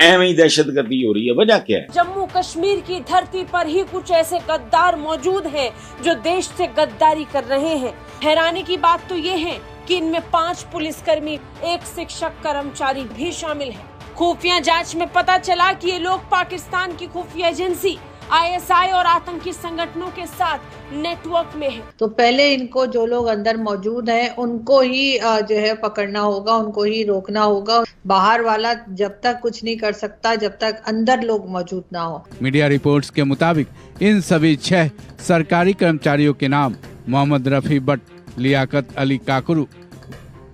एवं ही दहशतगर्दी हो रही है, वजह क्या है? जम्मू कश्मीर की धरती पर ही कुछ ऐसे गद्दार मौजूद हैं जो देश से गद्दारी कर रहे हैं। हैरानी की बात तो ये है कि इनमें 5 पुलिसकर्मी, 1 शिक्षक कर्मचारी भी शामिल हैं। खुफिया जांच में पता चला कि ये लोग पाकिस्तान की खुफिया एजेंसी ISI और आतंकी संगठनों के साथ नेटवर्क में है। तो पहले इनको जो लोग अंदर मौजूद हैं उनको ही जो है पकड़ना होगा, उनको ही रोकना होगा। बाहर वाला जब तक कुछ नहीं कर सकता जब तक अंदर लोग मौजूद ना हो। मीडिया रिपोर्ट्स के मुताबिक इन सभी 6 सरकारी कर्मचारियों के नाम मोहम्मद रफी बट, लियाकत अली काकरू,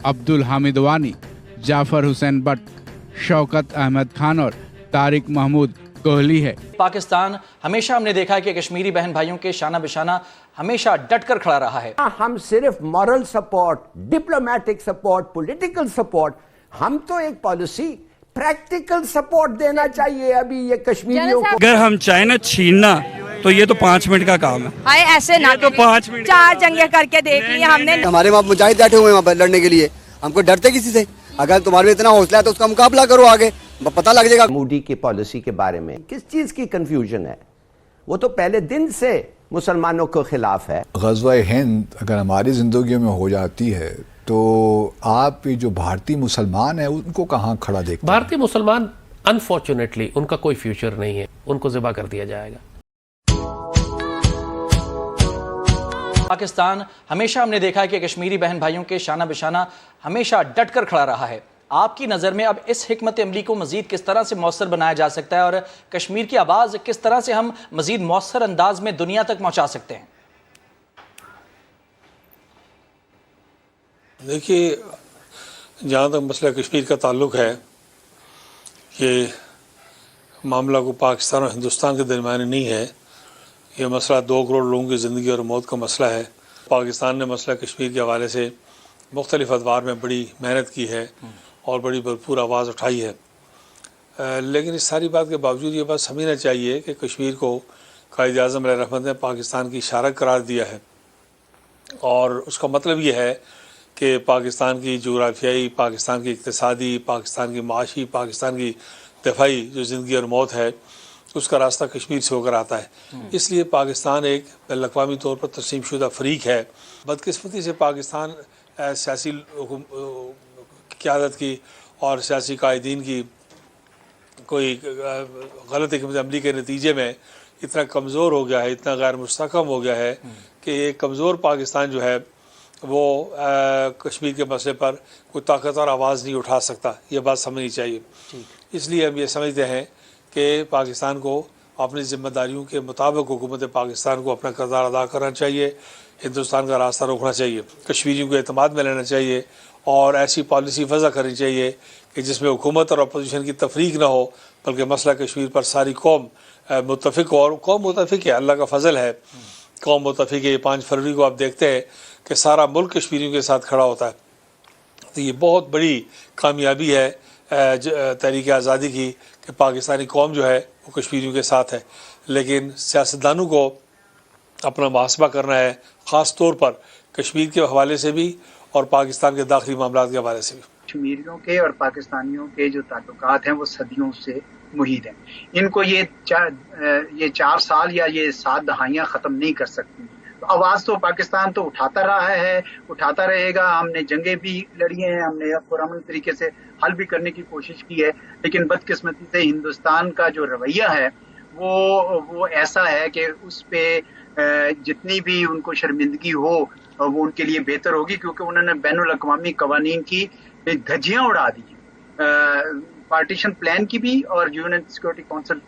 अब्दुल हामिद वानी, जाफर हुसैन बट, शौकत अहमद खान और तारिक महमूद कोहली है। पाकिस्तान हमेशा हमने देखा है कि कश्मीरी बहन भाइयों के शाना बिशाना हमेशा डट कर खड़ा रहा है। हम सिर्फ moral support, diplomatic support, political support, हम तो एक पॉलिसी प्रैक्टिकल सपोर्ट देना चाहिए अभी ये कश्मीरियों को। अगर हम चाहे ना छीनना तो ये तो 5 मिनट का काम है। हाय ऐसे ना तो 5 मिनट 4 जंगे करके देख ली हमने। हमारे वहाँ मुजाहिद बैठे हुए हैं लड़ने के लिए, हमको डरते किसी से? अगर तुम्हारे में इतना हौसला है तो उसका मुकाबला करो, आगे पता लग जाएगा। मोदी की पॉलिसी के बारे में किस चीज की कंफ्यूजन है? वो तो पहले दिन से मुसलमानों के खिलाफ है। ग़ज़वा हिंद अगर हमारी जिंदगियों में हो जाती है तो आप ये जो भारतीय मुसलमान है उनको कहाँ खड़ा देखते हैं? भारतीय मुसलमान अनफॉर्चुनेटली उनका कोई फ्यूचर नहीं है, उनको ज़िबा कर दिया जाएगा। पाकिस्तान हमेशा हमने देखा है कि कश्मीरी बहन भाइयों के शाना बिशाना हमेशा डट कर खड़ा रहा है। आपकी नज़र में अब इस हिकमत अमली को मज़ीद किस तरह से मौसर बनाया जा सकता है और कश्मीर की आवाज़ किस तरह से हम मज़ीद मौसर अंदाज में दुनिया तक पहुँचा सकते हैं? देखिए, जहाँ तक मसला कश्मीर का ताल्लुक़ है, ये मामला को पाकिस्तान और हिंदुस्तान के दरमियान नहीं है। ये मसला 2 करोड़ लोगों की ज़िंदगी और मौत का मसला है। पाकिस्तान ने मसला कश्मीर के हवाले से मुख्तलिफ अदवार में बड़ी मेहनत की है और बड़ी भरपूर आवाज़ उठाई है, लेकिन इस सारी बात के बावजूद ये बात समझना चाहिए कि कश्मीर को कायद-ए-आज़म अलैहि रहमत ने पाकिस्तान की शारक करार दिया है और उसका मतलब ये है कि पाकिस्तान की जोग्राफियाई, पाकिस्तान की इक़्तिसादी, पाकिस्तान की माशी, पाकिस्तान की दफ़ाई जो ज़िंदगी और मौत है उसका रास्ता कश्मीर से होकर आता है। इसलिए पाकिस्तान एक बैनुल-अक़वामी तौर पर तस्लीम शुदा फ़रीक है। बदकिस्मती से पाकिस्तान सियासी क़यादत की और सियासी कायदीन की कोई गलत हिकमत अमली के नतीजे में इतना कमज़ोर हो गया है, इतना गैर मुस्तहकम हो गया है कि एक कमज़ोर पाकिस्तान जो है वो कश्मीर के मसले पर कोई ताकतवर आवाज़ नहीं उठा सकता। ये बात समझनी चाहिए। इसलिए हम ये समझते हैं कि पाकिस्तान को अपनी ज़िम्मेदारियों के मुताबिक हुकूमत पाकिस्तान को अपना किरदार अदा करना चाहिए, हिंदुस्तान का रास्ता रोकना चाहिए, कश्मीरियों को एतमाद में लेना चाहिए और ऐसी पॉलिसी वज़ा करनी चाहिए कि जिसमें हुकूमत और अपोजिशन की तफरीक ना हो, बल्कि मसला कश्मीर पर सारी कौम मुत्तफ़िक हो। और कौम मुत्तफ़िक है, अल्लाह का फ़ज़ल है, कौम मुत्तफ़िक है। 5 फरवरी को आप देखते हैं कि सारा मुल्क कश्मीरियों के साथ खड़ा होता है। तो ये बहुत बड़ी कामयाबी है तहरीक आज़ादी की कि पाकिस्तानी कौम जो है वो कश्मीरियों के साथ है। लेकिन सियासतदानों को अपना मुहासबा करना है, ख़ास तौर पर कश्मीर के हवाले से भी और पाकिस्तान के दाखिली मामलात के हवाले से भी। कश्मीरियों के और पाकिस्तानियों के जो ताल्लुकात हैं वो सदियों से मुहीद हैं। इनको ये 4 साल या ये 7 दहाइयाँ ख़त्म नहीं कर सकती। तो आवाज़ तो पाकिस्तान तो उठाता रहा है, उठाता रहेगा। हमने जंगें भी लड़ी हैं, हमने पुरअमन तरीके से हल भी करने की कोशिश की है, लेकिन बदकिस्मती से हिंदुस्तान का जो रवैया है वो ऐसा है कि उस पे जितनी भी उनको शर्मिंदगी हो वो उनके लिए बेहतर होगी, क्योंकि उन्होंने बैनुल अक़वामी कवानीन की धज्जियां उड़ा दी, पार्टीशन प्लान की भी और यूएन सिक्योरिटी काउंसिल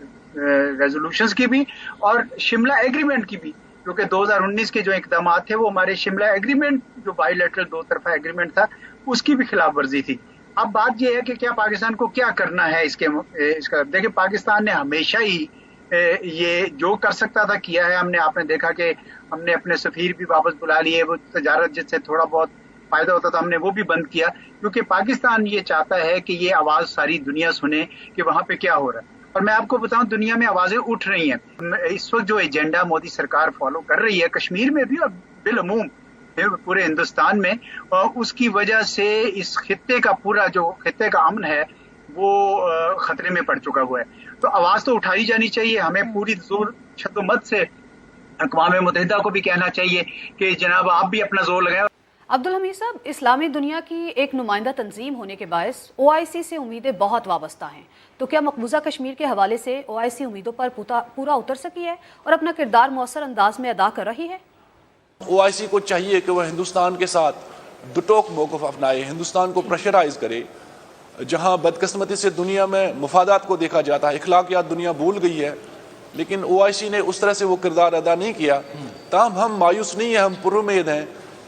रेजोल्यूशंस की भी और शिमला एग्रीमेंट की भी, क्योंकि 2019 के जो इक़दाम थे वो हमारे शिमला एग्रीमेंट जो बायलैटरल 2 तरफा एग्रीमेंट था उसकी भी खिलाफ वर्जी थी। अब बात ये है कि क्या पाकिस्तान को क्या करना है इसका। देखिए, पाकिस्तान ने हमेशा ही ये जो कर सकता था किया है। आपने देखा कि हमने अपने सफीर भी वापस बुला लिए, वो तजारत जिससे थोड़ा बहुत फायदा होता था हमने वो भी बंद किया, क्योंकि पाकिस्तान ये चाहता है कि ये आवाज़ सारी दुनिया सुने कि वहाँ पे क्या हो रहा है। और मैं आपको बताऊं, दुनिया में आवाज़ें उठ रही हैं। इस वक्त जो एजेंडा मोदी सरकार फॉलो कर रही है कश्मीर में भी और बिलअमूम पूरे हिंदुस्तान में, उसकी वजह से इस खित्ते का पूरा जो खित्ते का अमन है وہ خطرے میں پڑ چکا ہوا ہے. تو آواز تو اٹھائی جانی چاہیے. ہمیں پوری زور شدت سے اقوام متحدہ کو بھی کہنا چاہیے کہ جناب آپ بھی اپنا زور لگائیں. عبدالحمید صاحب، اسلامی دنیا کی ایک نمائندہ تنظیم ہونے کے باعث OIC سے امیدیں بہت وابستہ ہیں، تو کیا مقبوضہ کشمیر کے حوالے سے OIC امیدوں پر پورا اتر سکی ہے اور اپنا کردار مؤثر انداز میں ادا کر رہی ہے؟ OIC کو چاہیے کہ وہ ہندوستان کے ساتھ دوٹوک موقف اپنائے، ہندوستان کو پریشرائز کرے. جہاں بدقسمتی سے دنیا میں مفادات کو دیکھا جاتا ہے، اخلاقیات دنیا بھول گئی ہے، لیکن OIC نے اس طرح سے وہ کردار ادا نہیں کیا. تاہم ہم مایوس نہیں ہیں، ہم پر امید ہیں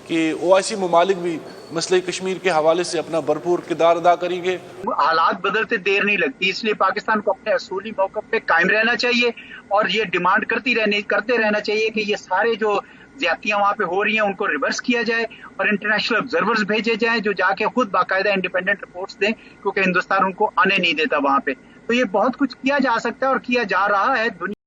کہ OIC ممالک بھی مسئلہ کشمیر کے حوالے سے اپنا بھرپور کردار ادا کریں گے. حالات بدلتے دیر نہیں لگتی، اس لیے پاکستان کو اپنے اصولی موقف پہ قائم رہنا چاہیے اور یہ ڈیمانڈ کرتے رہنا چاہیے کہ یہ سارے جو زیادتیاں وہاں پہ ہو رہی ہیں ان کو ریورس کیا جائے اور انٹرنیشنل آبزرورز بھیجے جائیں جو جا کے خود باقاعدہ انڈیپینڈنٹ رپورٹس دیں، کیونکہ ہندوستان ان کو آنے نہیں دیتا وہاں پہ. تو یہ بہت کچھ کیا جا سکتا ہے اور کیا جا رہا ہے. دنیا